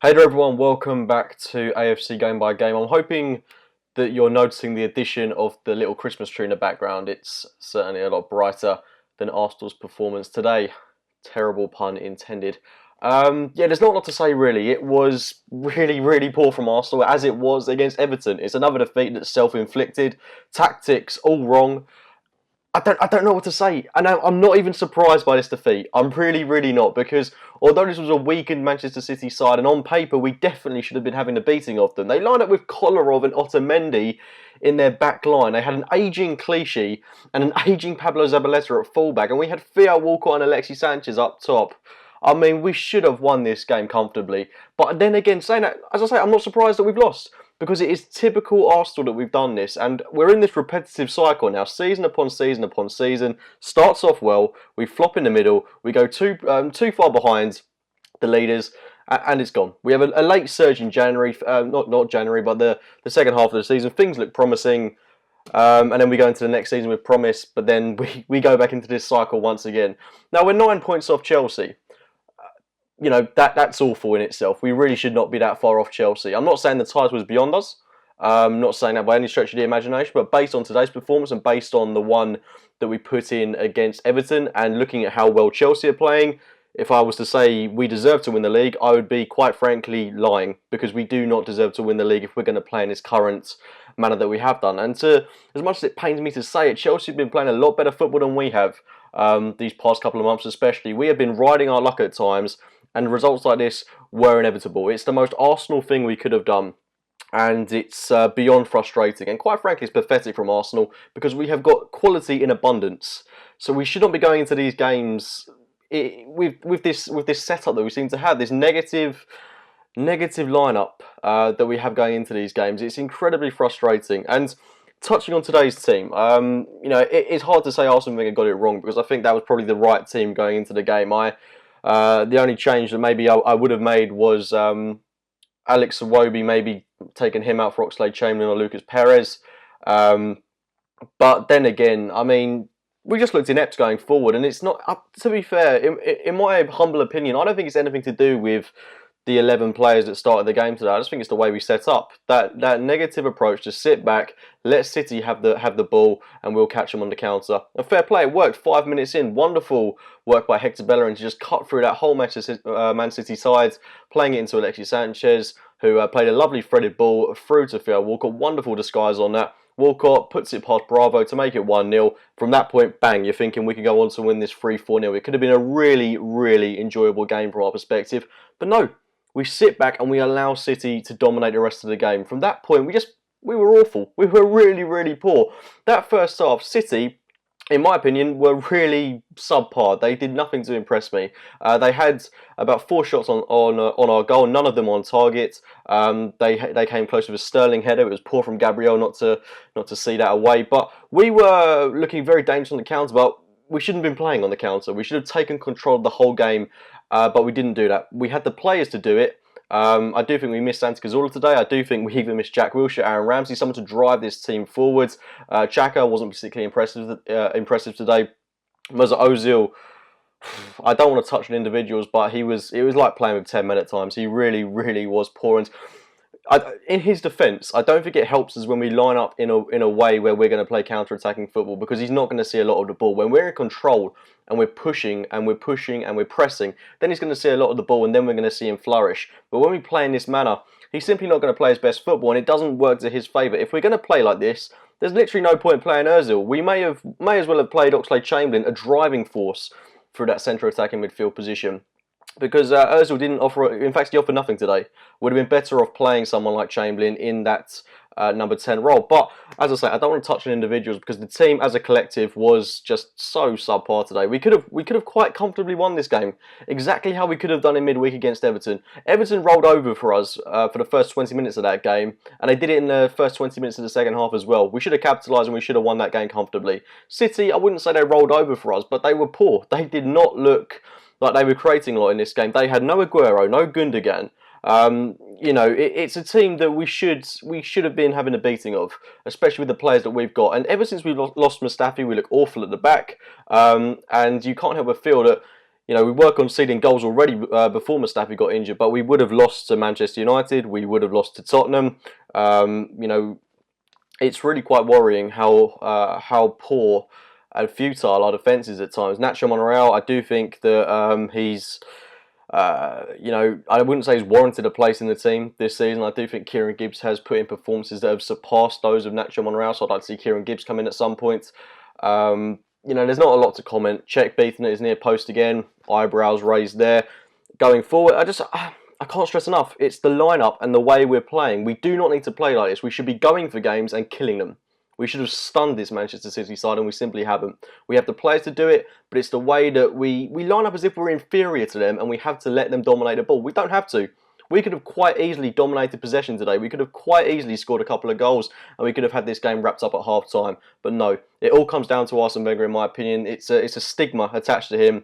Hey there everyone, welcome back to AFC Game by Game. I'm hoping that you're noticing the addition of the little Christmas tree in the background. It's certainly a lot brighter than Arsenal's performance today. Terrible pun intended. There's not a lot to say really. It was really poor from Arsenal, as it was against Everton. It's another defeat that's self-inflicted. Tactics all wrong. I don't know what to say. And I'm not even surprised by this defeat. I'm really not, because although this was a weakened Manchester City side, and on paper we definitely should have been having the beating of them, they lined up with Kolarov and Otamendi in their back line. They had an ageing Clichy and an ageing Pablo Zabaleta at fullback, and we had Theo Walcott and Alexis Sanchez up top. I mean, we should have won this game comfortably. But then again, saying that, as I say, I'm not surprised that we've lost, because it is typical Arsenal that we've done this, and we're in this repetitive cycle now, season upon season upon season. Starts off well, we flop in the middle, we go too far behind the leaders, and it's gone. We have a late surge in January, not January, but the second half of the season. Things look promising, and then we go into the next season with promise, but then we go back into this cycle once again. Now, we're 9 points off Chelsea. You know, that's awful in itself. We really should not be that far off Chelsea. I'm not saying the title was beyond us. I'm not saying that by any stretch of the imagination, but based on today's performance and based on the one that we put in against Everton and looking at how well Chelsea are playing, if I was to say we deserve to win the league, I would be quite frankly lying, because we do not deserve to win the league if we're going to play in this current manner that we have done. And as much as it pains me to say it, Chelsea have been playing a lot better football than we have these past couple of months especially. We have been riding our luck at times, and results like this were inevitable. It's the most Arsenal thing we could have done, and it's beyond frustrating. And quite frankly, it's pathetic from Arsenal, because we have got quality in abundance. So we should not be going into these games with this setup that we seem to have, this negative lineup that we have going into these games. It's incredibly frustrating. And touching on today's team, it's hard to say Arsene Wenger got it wrong, because I think that was probably the right team going into the game. The only change that maybe I would have made was Alex Iwobi, maybe taking him out for Oxlade-Chamberlain or Lucas Perez. But then again, I mean, we just looked inept going forward, and it's not, to be fair, in my humble opinion, I don't think it's anything to do with the 11 players that started the game today. I just think it's the way we set up. That negative approach to sit back, let City have the ball, and we'll catch them on the counter. And fair play, it worked 5 minutes in. Wonderful work by Hector Bellerin to just cut through that whole Man City side, playing it into Alexis Sanchez, who played a lovely threaded ball through to Theo Walcott. Wonderful disguise on that. Walcott puts it past Bravo to make it 1-0. From that point, bang, you're thinking we could go on to win this 3-4-0. It could have been a really enjoyable game from our perspective. But no, we sit back and we allow City to dominate the rest of the game. From that point, we were awful. We were really poor. That first half, City, in my opinion, were really subpar. They did nothing to impress me. They had about 4 shots on our goal, none of them on target. They came close with a Sterling header. It was poor from Gabriel not to see that away. But we were looking very dangerous on the counter, but we shouldn't have been playing on the counter. We should have taken control of the whole game, but we didn't do that. We had the players to do it. I do think we missed Santi Cazorla today. I do think we even missed Jack Wilshere, Aaron Ramsey, someone to drive this team forwards. Xhaka wasn't particularly impressive today. Mesut Ozil, I don't want to touch on individuals, but it was like playing with 10 men at times. He really was poor. And in his defence, I don't think it helps us when we line up in a way where we're going to play counter-attacking football, because he's not going to see a lot of the ball. When we're in control and we're pushing and we're pressing, then he's going to see a lot of the ball, and then we're going to see him flourish. But when we play in this manner, he's simply not going to play his best football, and it doesn't work to his favour. If we're going to play like this, there's literally no point playing Ozil. We may as well have played Oxlade-Chamberlain, a driving force through that centre attacking midfield position. Because Ozil didn't offer, in fact, he offered nothing today. Would have been better off playing someone like Chamberlain in that number 10 role. But, as I say, I don't want to touch on individuals, because the team as a collective was just so subpar today. We could have quite comfortably won this game. Exactly how we could have done in midweek against Everton. Everton rolled over for us for the first 20 minutes of that game, and they did it in the first 20 minutes of the second half as well. We should have capitalised, and we should have won that game comfortably. City, I wouldn't say they rolled over for us, but they were poor. They did not look like they were creating a lot in this game. They had no Aguero, no Gundogan. It's a team that we should have been having a beating of, especially with the players that we've got. And ever since we've lost Mustafi, we look awful at the back. And you can't help but feel that, You know, we were conceding goals already before Mustafi got injured, but we would have lost to Manchester United. We would have lost to Tottenham. You know, it's really quite worrying how poor and futile our defence is at times. Nacho Monreal, I do think that he's, you know, I wouldn't say he's warranted a place in the team this season. I do think Kieran Gibbs has put in performances that have surpassed those of Nacho Monreal, so I'd like to see Kieran Gibbs come in at some point. You know, there's not a lot to comment. Czech beating his near post again, eyebrows raised there. Going forward, I can't stress enough, it's the lineup and the way we're playing. We do not need to play like this. We should be going for games and killing them. We should have stunned this Manchester City side, and we simply haven't. We have the players to do it, but it's the way that we line up as if we're inferior to them, and we have to let them dominate the ball. We don't have to. We could have quite easily dominated possession today. We could have quite easily scored a couple of goals, and we could have had this game wrapped up at half-time. But no, it all comes down to Arsene Wenger, in my opinion. It's a stigma attached to him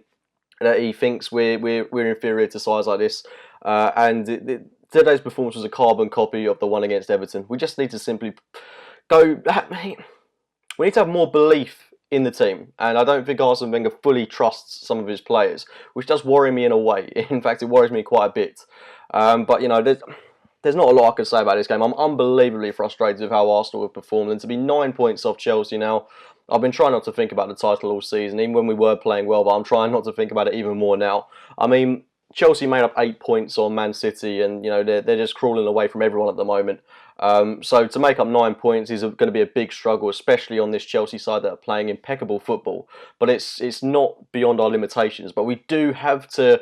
that he thinks we're inferior to sides like this. Today's performance was a carbon copy of the one against Everton. We just need to simply go. We need to have more belief in the team, and I don't think Arsene Wenger fully trusts some of his players, which does worry me in a way. In fact, it worries me quite a bit. But you know, there's not a lot I can say about this game. I'm unbelievably frustrated with how Arsenal have performed, and to be 9 points off Chelsea now. I've been trying not to think about the title all season, even when we were playing well, but I'm trying not to think about it even more now. I mean, Chelsea made up 8 points on Man City, and you know they're just crawling away from everyone at the moment. So to make up 9 points is going to be a big struggle, especially on this Chelsea side that are playing impeccable football. But it's not beyond our limitations. But we do have to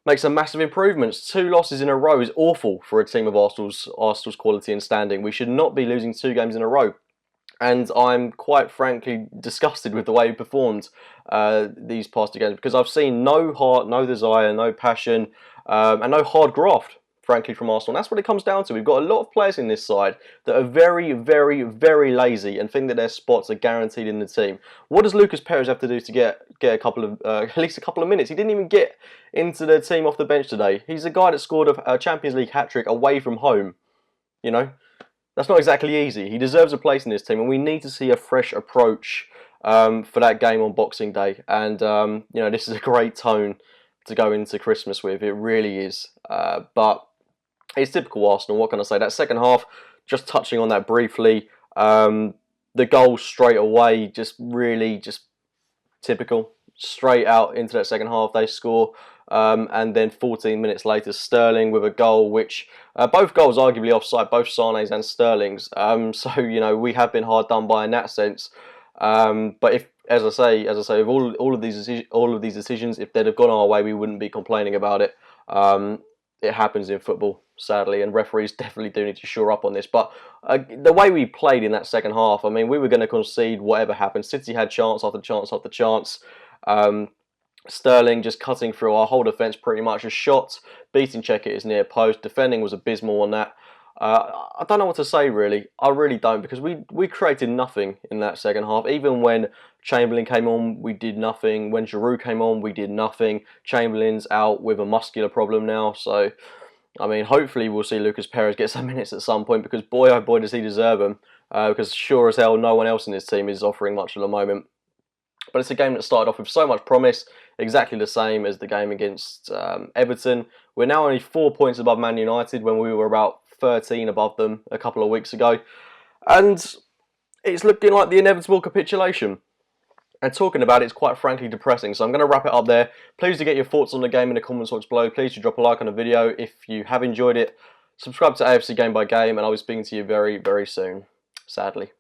make some massive improvements. 2 losses in a row is awful for a team of Arsenal's quality and standing. We should not be losing 2 games in a row. And I'm quite frankly disgusted with the way he performed these past 2 games, because I've seen no heart, no desire, no passion, and no hard graft, frankly, from Arsenal. And that's what it comes down to. We've got a lot of players in this side that are very, very, very lazy and think that their spots are guaranteed in the team. What does Lucas Perez have to do to get a couple of at least a couple of minutes? He didn't even get into the team off the bench today. He's a guy that scored a Champions League hat-trick away from home, you know. That's not exactly easy. He deserves a place in this team, and we need to see a fresh approach for that game on Boxing Day. And you know, this is a great tone to go into Christmas with. It really is. But it's typical Arsenal. What can I say? That second half, just touching on that briefly, the goal straight away, just really just typical. Straight out into that second half, they score. And then 14 minutes later, Sterling with a goal, which both goals arguably offside, both Sané's and Sterling's. So you know, we have been hard done by in that sense. But if, as I say, with all of these decisions, if they'd have gone our way, we wouldn't be complaining about it. It happens in football, sadly, and referees definitely do need to shore up on this. But the way we played in that second half, I mean, we were going to concede whatever happened. City had chance after chance after chance. Sterling just cutting through our whole defence pretty much. A shot, beating Czech at his near post. Defending was abysmal on that. I don't know what to say, really. I really don't, because we created nothing in that second half. Even when Chamberlain came on, we did nothing. When Giroud came on, we did nothing. Chamberlain's out with a muscular problem now. So, I mean, hopefully we'll see Lucas Perez get some minutes at some point, because boy, oh boy, does he deserve them. Because sure as hell, no one else in his team is offering much at the moment. But it's a game that started off with so much promise, exactly the same as the game against Everton. We're now only 4 points above Man United when we were about 13 above them a couple of weeks ago. And it's looking like the inevitable capitulation. And talking about it is quite frankly depressing. So I'm going to wrap it up there. Please do get your thoughts on the game in the comments box below. Please do drop a like on the video if you have enjoyed it. Subscribe to AFC Game by Game, and I'll be speaking to you very, very soon, sadly.